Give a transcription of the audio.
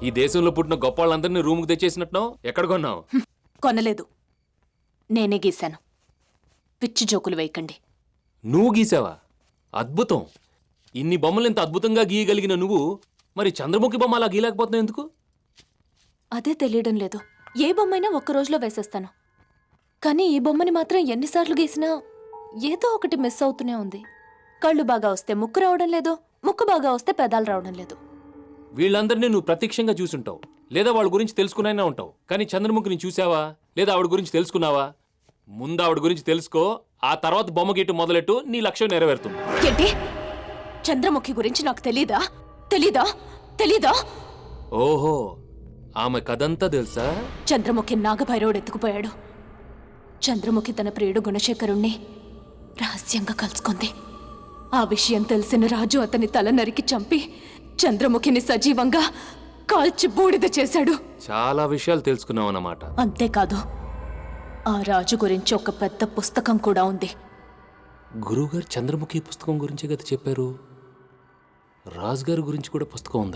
ఈ దేశంలో పుట్టిన గొప్ప వాళ్ళందరినీ రూమ్కి తెచ్చేసినట్టున్నావు. ఎక్కడ కొన్నావు? కొనలేదు, నేనే గీశాను. పిచ్చి జోకులు వేయకండి. నువ్వు గీసావా? అద్భుతం. ఇన్ని బొమ్మలు ఇంత అద్భుతంగా గీయగలిగిన నువ్వు మరి చంద్రముఖి బొమ్మ అలా గీయలేకపోతున్నావు ఎందుకు? అదే తెలియడం లేదు. ఏ బొమ్మైనా ఒక్క రోజులో వేసేస్తాను, కానీ ఈ బొమ్మని మాత్రం ఎన్నిసార్లు గీసినా ఏదో ఒకటి మిస్ అవుతూనే ఉంది. కళ్ళు బాగా వస్తే ముక్కు రావడం లేదు, ముక్కు బాగా వస్తే పెదాలు రావడం లేదు. వీళ్ళందరినీ నువ్వు ప్రత్యక్షంగా చూసుంటావు, లేదా వాళ్ళ గురించి తెలుసుకునైనా ఉంటావు. కానీ చంద్రముఖిని చూసావా, లేదా ఆవిడ గురించి తెలుసుకున్నావా? ముందు ఆవిడ గురించి తెలుసుకో, ఆ తర్వాత బొమ్మ గీయటం మొదలెట్టు, నీ లక్ష్యం నెరవేరుతుంది. ఏంటి? చంద్రముఖి గురించి నాకు తెలీదా? తెలీదా? తెలీదా? ఓహో, ఆమె కథంతా తెలుసా? చంద్రముఖి నాగభైరవుడు ఎత్తుకుపోయాడు. చంద్రముఖి తన ప్రియుడు గుణశేఖరుణ్ణి రహస్యంగా కలుసుకుంది. ఆ విషయం తెలిసిన రాజు అతని తల నరికి చంపి చంద్రముఖిని సజీవంగా కాల్చి బూడిద చేశాడు. చాలా విషయాలు తెలుసుకున్నావు అన్నమాట. అంతేకాదు, ఆ రాజు గురించి ఒక పెద్ద పుస్తకం కూడా ఉంది. గురువుగారు చంద్రముఖి పుస్తకం గురించి కదా చెప్పారు. రాజుగారి గురించి కూడా పుస్తకం ఉందా?